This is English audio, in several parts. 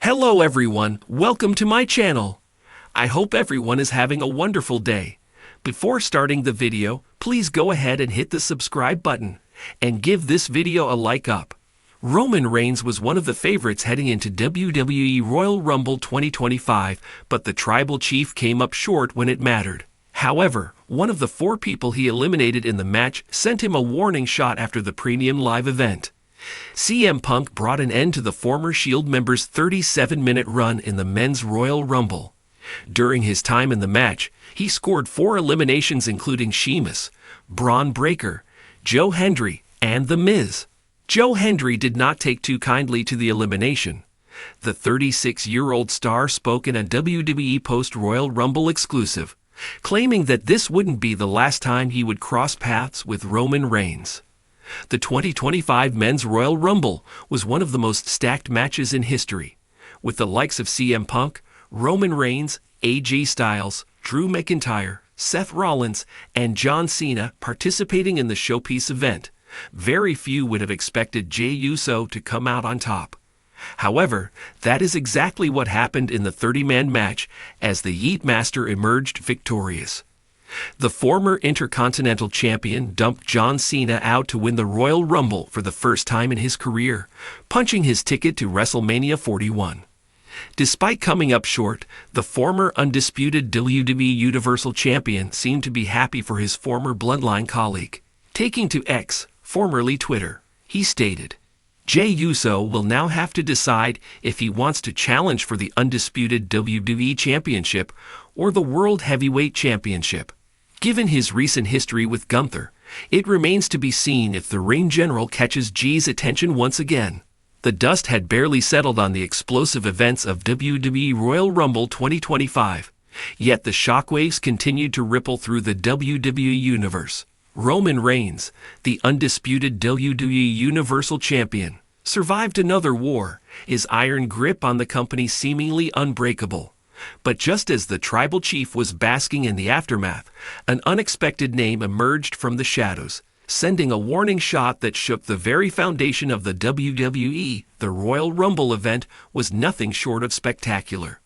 Hello everyone, welcome to my channel. I hope everyone is having a wonderful day. Before starting the video, please go ahead and hit the subscribe button and give this video a like up. Roman Reigns was one of the favorites heading into WWE Royal Rumble 2025, but the Tribal Chief came up short when it mattered. However, one of the 4 people he eliminated in the match sent him a warning shot after the premium live event. CM Punk brought an end to the former Shield member's 37-minute run in the Men's Royal Rumble. During his time in the match, he scored 4 eliminations including Sheamus, Braun Breaker, Joe Hendry, and The Miz. Joe Hendry did not take too kindly to the elimination. The 36-year-old star spoke in a WWE post-Royal Rumble exclusive, claiming that this wouldn't be the last time he would cross paths with Roman Reigns. The 2025 Men's Royal Rumble was one of the most stacked matches in history, with the likes of CM Punk, Roman Reigns, AJ Styles, Drew McIntyre, Seth Rollins, and John Cena participating in the showpiece event. Very few would have expected Jey Uso to come out on top. However, that is exactly what happened in the 30-man match as the Yeet Master emerged victorious. The former Intercontinental Champion dumped John Cena out to win the Royal Rumble for the first time in his career, punching his ticket to WrestleMania 41. Despite coming up short, the former undisputed WWE Universal Champion seemed to be happy for his former Bloodline colleague. Taking to X, formerly Twitter, he stated, "Jey Uso will now have to decide if he wants to challenge for the undisputed WWE Championship or the World Heavyweight Championship. Given his recent history with Gunther, it remains to be seen if the Ring General catches Jey's attention once again." The dust had barely settled on the explosive events of WWE Royal Rumble 2025, yet the shockwaves continued to ripple through the WWE Universe. Roman Reigns, the undisputed WWE Universal Champion, survived another war, his iron grip on the company seemingly unbreakable. But just as the Tribal Chief was basking in the aftermath, an unexpected name emerged from the shadows, sending a warning shot that shook the very foundation of the WWE. The Royal Rumble event was nothing short of spectacular.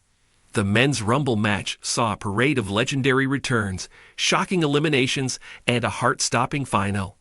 The Men's Rumble match saw a parade of legendary returns, shocking eliminations, and a heart-stopping final.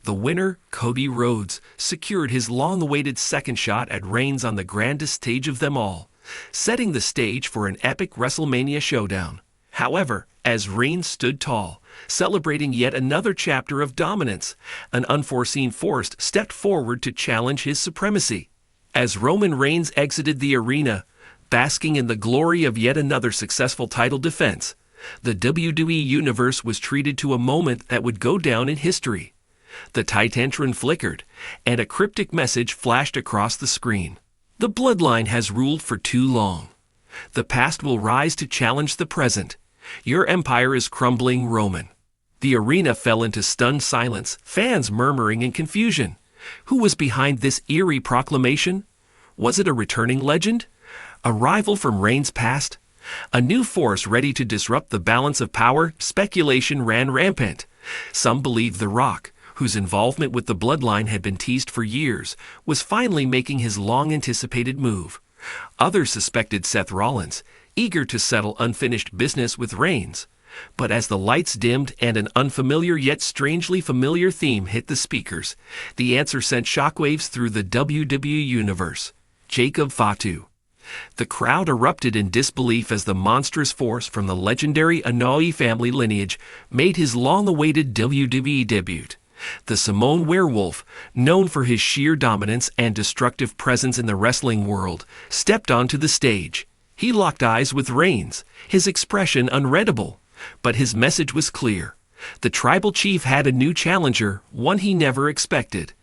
The winner, Cody Rhodes, secured his long-awaited second shot at Reigns on the grandest stage of them all, setting the stage for an epic WrestleMania showdown. However, as Reigns stood tall, celebrating yet another chapter of dominance, an unforeseen force stepped forward to challenge his supremacy. As Roman Reigns exited the arena, basking in the glory of yet another successful title defense, the WWE Universe was treated to a moment that would go down in history. The Titantron flickered, and a cryptic message flashed across the screen. "The Bloodline has ruled for too long. The past will rise to challenge the present. Your empire is crumbling, Roman." The arena fell into stunned silence, fans murmuring in confusion. Who was behind this eerie proclamation? Was it a returning legend? A rival from Reigns' past? A new force ready to disrupt the balance of power? Speculation ran rampant. Some believed The Rock, whose involvement with the Bloodline had been teased for years, was finally making his long-anticipated move. Others suspected Seth Rollins, eager to settle unfinished business with Reigns. But as the lights dimmed and an unfamiliar yet strangely familiar theme hit the speakers, the answer sent shockwaves through the WWE Universe. Jacob Fatu. The crowd erupted in disbelief as the monstrous force from the legendary Anoa'i family lineage made his long-awaited WWE debut. The Samoan werewolf, known for his sheer dominance and destructive presence in the wrestling world, stepped onto the stage. He locked eyes with Reigns, his expression unreadable, but his message was clear. The Tribal Chief had a new challenger, one he never expected.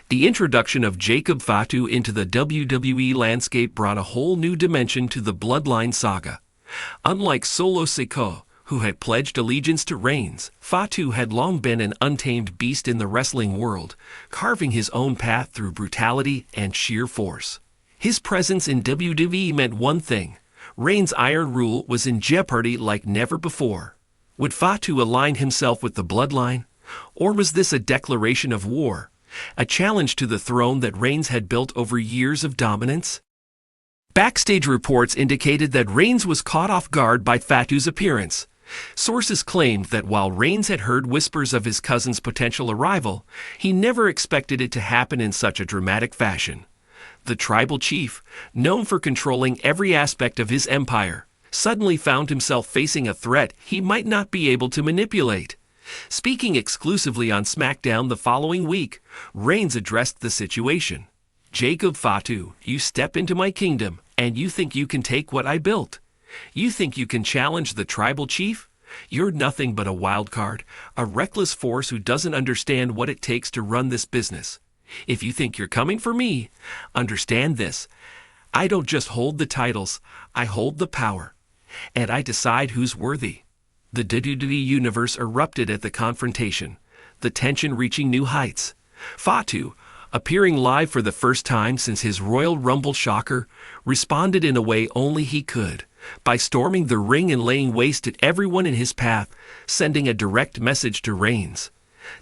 The introduction of Jacob Fatu into the WWE landscape brought a whole new dimension to the Bloodline saga. Unlike Solo Sikoa, who had pledged allegiance to Reigns, Fatu had long been an untamed beast in the wrestling world, carving his own path through brutality and sheer force. His presence in WWE meant one thing: Reigns' iron rule was in jeopardy like never before. Would Fatu align himself with the Bloodline? Or was this a declaration of war, a challenge to the throne that Reigns had built over years of dominance? Backstage reports indicated that Reigns was caught off guard by Fatu's appearance. Sources claimed that while Reigns had heard whispers of his cousin's potential arrival, he never expected it to happen in such a dramatic fashion. The tribal chief, known for controlling every aspect of his empire, suddenly found himself facing a threat he might not be able to manipulate. Speaking exclusively on SmackDown the following week, Reigns addressed the situation. "Jacob Fatu, you step into my kingdom, and you think you can take what I built? You think you can challenge the tribal chief? You're nothing but a wild card, a reckless force who doesn't understand what it takes to run this business. If you think you're coming for me, understand this. I don't just hold the titles, I hold the power. And I decide who's worthy." The WWE Universe erupted at the confrontation, the tension reaching new heights. Fatu, appearing live for the first time since his Royal Rumble shocker, responded in a way only he could, by storming the ring and laying waste at everyone in his path, sending a direct message to Reigns.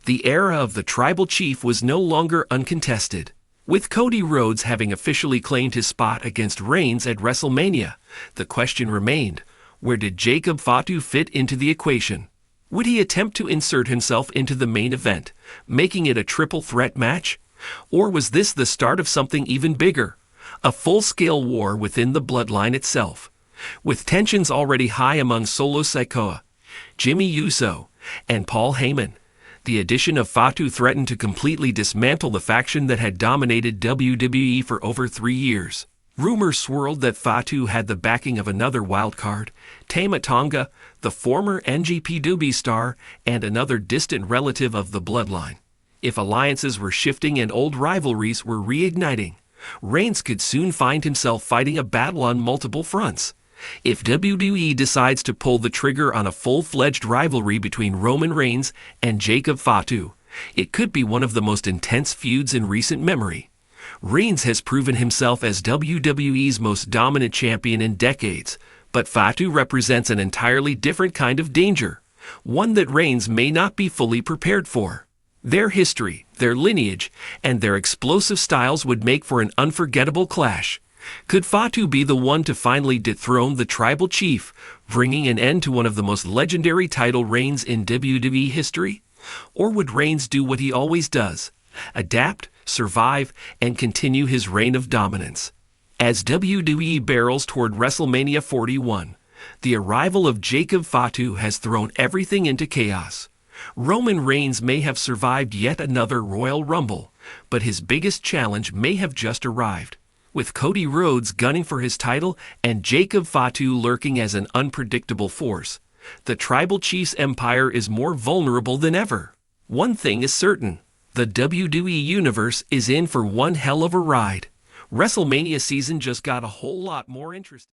The era of the tribal chief was no longer uncontested. With Cody Rhodes having officially claimed his spot against Reigns at WrestleMania, the question remained, where did Jacob Fatu fit into the equation? Would he attempt to insert himself into the main event, making it a triple threat match? Or was this the start of something even bigger, a full-scale war within the bloodline itself? With tensions already high among Solo Sikoa, Jimmy Uso, and Paul Heyman, the addition of Fatu threatened to completely dismantle the faction that had dominated WWE for over 3 years. Rumors swirled that Fatu had the backing of another wildcard, Tama Tonga, the former NGPW star, and another distant relative of the bloodline. If alliances were shifting and old rivalries were reigniting, Reigns could soon find himself fighting a battle on multiple fronts. If WWE decides to pull the trigger on a full-fledged rivalry between Roman Reigns and Jacob Fatu, it could be one of the most intense feuds in recent memory. Reigns has proven himself as WWE's most dominant champion in decades, but Fatu represents an entirely different kind of danger, one that Reigns may not be fully prepared for. Their history, their lineage, and their explosive styles would make for an unforgettable clash. Could Fatu be the one to finally dethrone the tribal chief, bringing an end to one of the most legendary title reigns in WWE history? Or would Reigns do what he always does? Adapt, survive, and continue his reign of dominance. As WWE barrels toward WrestleMania 41, the arrival of Jacob Fatu has thrown everything into chaos. Roman Reigns may have survived yet another Royal Rumble, but his biggest challenge may have just arrived. With Cody Rhodes gunning for his title and Jacob Fatu lurking as an unpredictable force, the tribal chief's empire is more vulnerable than ever. One thing is certain. The WWE Universe is in for one hell of a ride. WrestleMania season just got a whole lot more interesting.